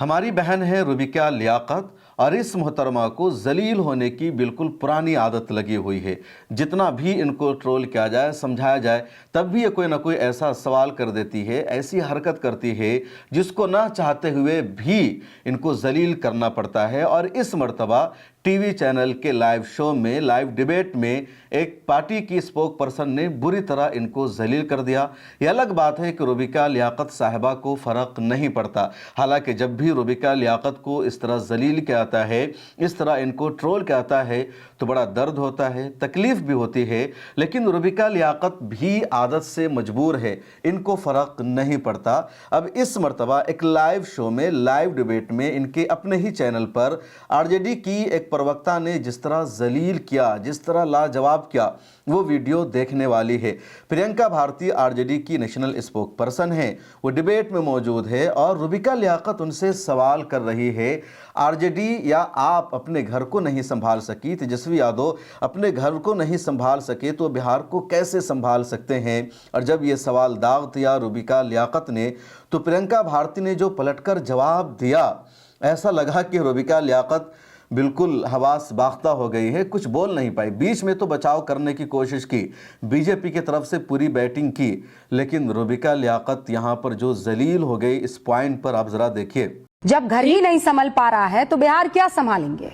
हमारी बहन है रुबिका लियाकत और इस मोहतरमा को जलील होने की बिल्कुल पुरानी आदत लगी हुई है। जितना भी इनको ट्रोल किया जाए, समझाया जाए, तब भी ये कोई ना कोई ऐसा सवाल कर देती है, ऐसी हरकत करती है जिसको ना चाहते हुए भी इनको जलील करना पड़ता है। और इस मर्तबा टीवी चैनल के लाइव शो में, लाइव डिबेट में एक पार्टी की स्पोक पर्सन ने बुरी तरह इनको जलील कर दिया। यह अलग बात है कि रुबिका लियाकत साहिबा को फ़र्क नहीं पड़ता। हालांकि जब भी रुबिका लियाकत को इस तरह जलील किया जाता है, इस तरह इनको ट्रोल किया जाता है, तो बड़ा दर्द होता है, तकलीफ़ भी होती है। लेकिन रुबिका लियाकत भी आदत से मजबूर है, इनको फ़र्क नहीं पड़ता। अब इस मर्तबा एक लाइव शो में, लाइव डिबेट में इनके अपने ही चैनल पर आरजेडी की एक प्रवक्ता ने जिस तरह जलील किया, जिस तरह लाजवाब किया, वो वीडियो देखने वाली है। प्रियंका भारती आरजेडी की नेशनल स्पोक पर्सन है, वो डिबेट में मौजूद है और रुबिका लियाकत उनसे सवाल कर रही है, आरजेडी या आप अपने घर को नहीं संभाल सकी, तेजस्वी यादव अपने घर को नहीं संभाल सके तो बिहार को कैसे संभाल सकते हैं। और जब ये सवाल दाग दिया रुबिका लियाकत ने, तो प्रियंका भारती ने जो पलटकर जवाब दिया, ऐसा लगा कि रुबिका लियाकत बिल्कुल हवास बाख्ता हो गई है, कुछ बोल नहीं पाई। बीच में तो बचाव करने की कोशिश की, बीजेपी की तरफ से पूरी बैटिंग की, लेकिन रुबिका लियाकत यहाँ पर जो जलील हो गई, इस पॉइंट पर आप जरा देखिए। जब घर ही नहीं संभल पा रहा है तो बिहार क्या संभालेंगे?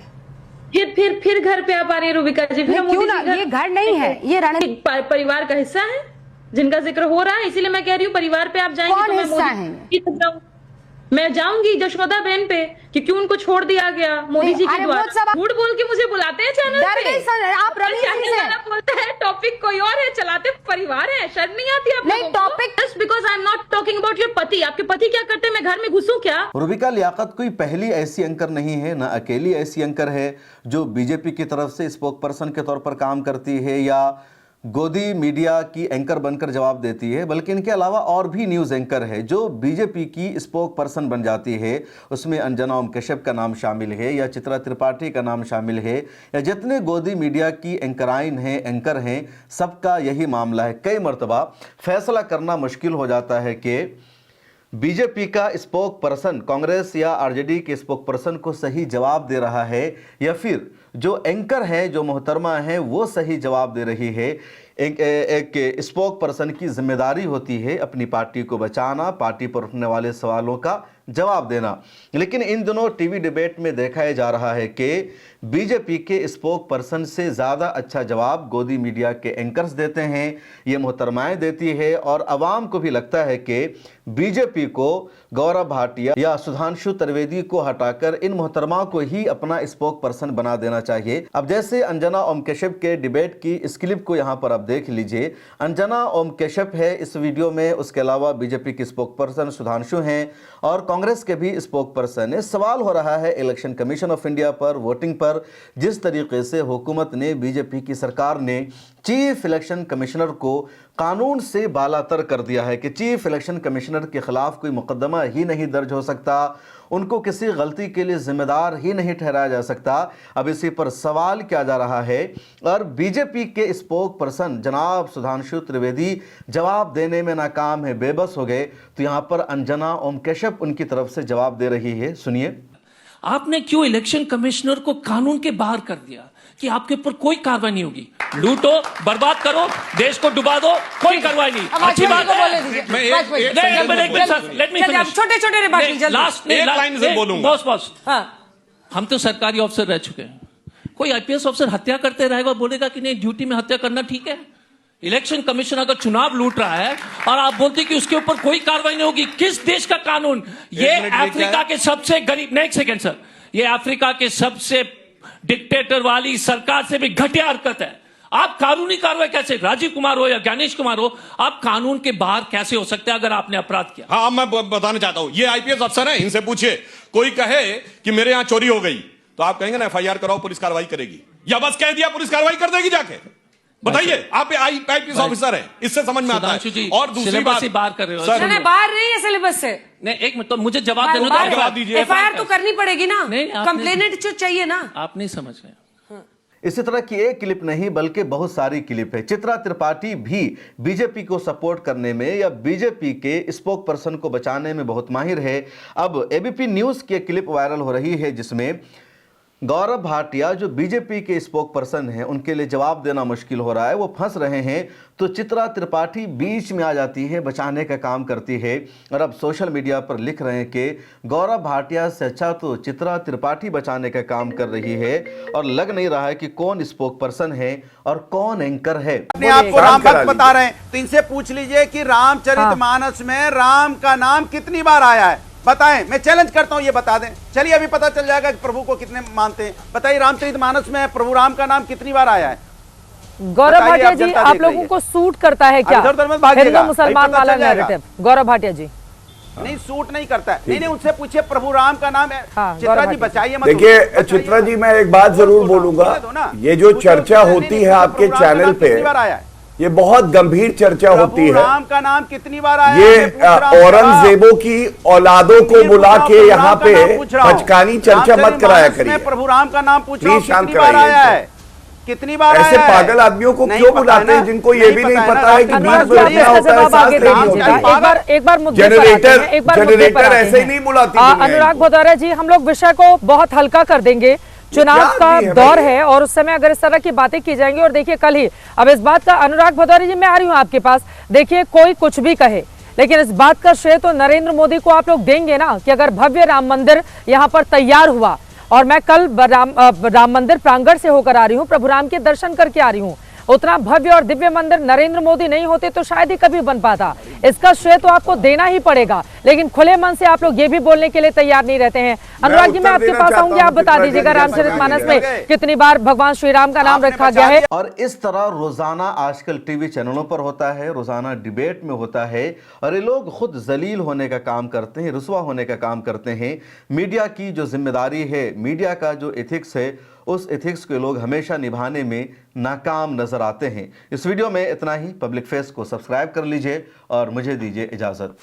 फिर घर पे आप आ रही है रुबिका जी। क्यों ना, ये घर नहीं है, ये परिवार का हिस्सा है जिनका जिक्र हो रहा है, इसीलिए मैं कह रही हूँ परिवार पे आप जाएंगे तो मैं मोदी मैं जाऊंगी जशोदा बहन पे कि क्यों उनको छोड़ दिया गया मोदी जी के द्वारा। झूठ बोल के मुझे बुलाते हैं चैनल पे, आप बोलते हैं टॉपिक कोई और है, चलाते परिवार है, शर्म नहीं आती आप नहीं topic just because I am not talking about your पति। आपके पति क्या करते हैं, मैं घर में घुसूं क्या? रुबिका लियाकत कोई पहली ऐसी एंकर नहीं है, ना अकेली ऐसी एंकर है जो बीजेपी की तरफ से स्पोक पर्सन के तौर पर काम करती है या गोदी मीडिया की एंकर बनकर जवाब देती है, बल्कि इनके अलावा और भी न्यूज़ एंकर है जो बीजेपी की स्पोक पर्सन बन जाती है। उसमें अंजना ओम कश्यप का नाम शामिल है या चित्रा त्रिपाठी का नाम शामिल है या जितने गोदी मीडिया की एंकराइन हैं, एंकर हैं, सबका यही मामला है। कई मरतबा फैसला करना मुश्किल हो जाता है कि बीजेपी का स्पोक पर्सन कांग्रेस या आरजेडी के स्पोक पर्सन को सही जवाब दे रहा है या फिर जो एंकर है, जो मोहतरमा है, वो सही जवाब दे रही है। एक स्पोक पर्सन की जिम्मेदारी होती है अपनी पार्टी को बचाना, पार्टी पर उठने वाले सवालों का जवाब देना। लेकिन इन दिनों टीवी डिबेट में देखा जा रहा है कि बीजेपी के स्पोक पर्सन से ज़्यादा अच्छा जवाब गोदी मीडिया के एंकर्स देते हैं, ये मोहतरमाएँ देती है। और आवाम को भी लगता है कि बीजेपी को गौरव भाटिया या सुधांशु त्रिवेदी को हटाकर इन मोहतरमा को ही अपना स्पोक पर्सन बना देना चाहिए। अब जैसे अंजना ओम कश्यप के डिबेट की इस क्लिप को यहाँ पर आप देख लीजिए। अंजना ओम कश्यप है इस वीडियो में, उसके अलावा बीजेपी की स्पोक पर्सन सुधांशु हैं और कांग्रेस के भी स्पोक पर्सन है। सवाल हो रहा है इलेक्शन कमीशन ऑफ इंडिया पर, वोटिंग पर। जिस तरीके से हुकूमत ने, बीजेपी की सरकार ने चीफ इलेक्शन कमिश्नर को कानून से बालातर कर दिया है कि चीफ इलेक्शन कमिश्नर के खिलाफ कोई मुकदमा ही नहीं दर्ज हो सकता, उनको किसी गलती के लिए जिम्मेदार ही नहीं ठहराया जा सकता। अब इसी पर सवाल किया जा रहा है और बीजेपी के स्पोक पर्सन जनाब सुधांशु त्रिवेदी जवाब देने में नाकाम है, बेबस हो गए। तो यहाँ पर अंजना ओम कश्यप उनकी तरफ से जवाब दे रही है, सुनिए। आपने क्यों इलेक्शन कमिश्नर को कानून के बाहर कर दिया कि आपके ऊपर कोई कार्रवाई नहीं होगी? लूटो, बर्बाद करो, देश को डुबा दो, कोई कार्रवाई नहीं। अच्छी बात है। छोटे-छोटे बॉस, हम तो सरकारी ऑफिसर रह चुके हैं। कोई आईपीएस ऑफिसर हत्या करते रहेगा, बोलेगा कि नहीं ड्यूटी में हत्या करना ठीक है? इलेक्शन कमीशन अगर चुनाव लूट रहा है और आप बोलते कि उसके ऊपर कोई कार्रवाई नहीं होगी, किस देश का कानून? ये अफ्रीका के सबसे गरीब, नेक्स्ट सेकंड सर, ये अफ्रीका के सबसे डिक्टेटर वाली सरकार से भी घटिया हरकत है। आप कानूनी कार्रवाई कैसे, राजीव कुमार हो या ज्ञानेश कुमार हो, आप कानून के बाहर कैसे हो सकते हैं अगर आपने अपराध किया? हाँ, मैं बताना चाहता हूं, ये आईपीएस अफसर है, इनसे पूछिए। कोई कहे कि मेरे यहां चोरी हो गई तो आप कहेंगे ना एफआईआर कराओ, पुलिस कार्रवाई करेगी, या बस कह दिया पुलिस कार्रवाई कर देगी जाके? बताइए, आप आईपीएस ऑफिसर है, इससे समझ में आता है। और दूसरी बात, बाहर कर रहे हो सर, बाहर नहीं है सिलेबस से। नहीं, एक मिनट, तो मुझे जवाब देना तो जवाब दीजिए। एफआईआर तो करनी पड़ेगी ना, नहीं, कंप्लेनेंट चाहिए ना। आप नहीं समझ रहे। इसी तरह की एक क्लिप नहीं बल्कि बहुत सारी क्लिप है। चित्रा त्रिपाठी भी बीजेपी को सपोर्ट करने में या बीजेपी के स्पोक पर्सन को बचाने में बहुत माहिर है। अब एबीपी न्यूज़ की एक क्लिप वायरल हो रही है जिसमें गौरव भाटिया जो बीजेपी के स्पोक पर्सन हैं उनके लिए जवाब देना मुश्किल हो रहा है, वो फंस रहे हैं, तो चित्रा त्रिपाठी बीच में आ जाती है, बचाने का काम करती है। और अब सोशल मीडिया पर लिख रहे हैं कि गौरव भाटिया से अच्छा तो चित्रा त्रिपाठी बचाने का काम कर रही है, और लग नहीं रहा है कि कौन स्पोक पर्सन है और कौन एंकर है। अपने आप को राम भक्त बता रहे हैं, तो इनसे पूछ लीजिए कि रामचरितमानस में राम का नाम कितनी बार आया है, बताएं। मैं चैलेंज करता हूं, ये बता दें। चलिए अभी पता चल जाएगा कि प्रभु को कितने मानते हैं। बताइए रामचरितमानस में प्रभु राम का नाम कितनी बार आया है। गौरव भाटिया जी, आप लोगों को सूट करता है क्या हिंदू मुसलमान वाला नैरेटिव? गौरव भाटिया जी नहीं सूट नहीं करता है। नहीं उनसे पूछिए प्रभु राम का नाम है। चित्रा जी बचाइए मत। देखिए चित्रा जी, मैं एक बात जरूर बोलूंगा, ये जो चर्चा होती है आपके चैनल पे, ये बहुत गंभीर चर्चा होती है। राम का नाम कितनी बार आया? ये औरंगजेबों की औलादों को बुला के यहाँ पे बचकानी चर्चा मत कराया करिए। प्रभु राम का नाम पूछ रहा हूं, कितनी बार आया है? कितनी बार ऐसे पागल आदमियों को क्यों बुलाते हैं जिनको ये भी नहीं पता है कि जनरेटर ऐसे ही नहीं बुलाती। अनुराग भदौरिया जी, हम लोग विषय को बहुत हल्का कर देंगे। चुनाव का दौर है और उस समय अगर इस तरह की बातें की जाएंगी, और देखिए कल ही अब इस बात का, अनुराग भदौरिया जी मैं आ रही हूं आपके पास, देखिए कोई कुछ भी कहे लेकिन इस बात का श्रेय तो नरेंद्र मोदी को आप लोग देंगे ना कि अगर भव्य राम मंदिर यहां पर तैयार हुआ, और मैं कल राम मंदिर प्रांगण से होकर आ रही हूं, प्रभु राम के दर्शन करके आ रही हूं, उतना भव्य और दिव्य मंदिर नरेंद्र मोदी नहीं होते तो शायद ही कभी बन पाता। इसका श्रेय तो आपको देना ही पड़ेगा, लेकिन खुले मन से आप लोग ये भी बोलने के लिए तैयार नहीं रहते हैं। अनुराग जी, मैं आपके पास आऊंगी, आप बता दीजिएगा रामचरितमानस में कितनी बार भगवान श्री राम का नाम रखा गया है? और इस तरह रोजाना आजकल टीवी चैनलों पर होता है, रोजाना डिबेट में होता है, और ये लोग खुद जलील होने का काम करते हैं, रुसवा होने का काम करते हैं। मीडिया की जो जिम्मेदारी है, मीडिया का जो एथिक्स है, उस एथिक्स को लोग हमेशा निभाने में नाकाम नजर आते हैं। इस वीडियो में इतना ही। पब्लिक फेस को सब्सक्राइब कर लीजिए और मुझे दीजिए इजाजत।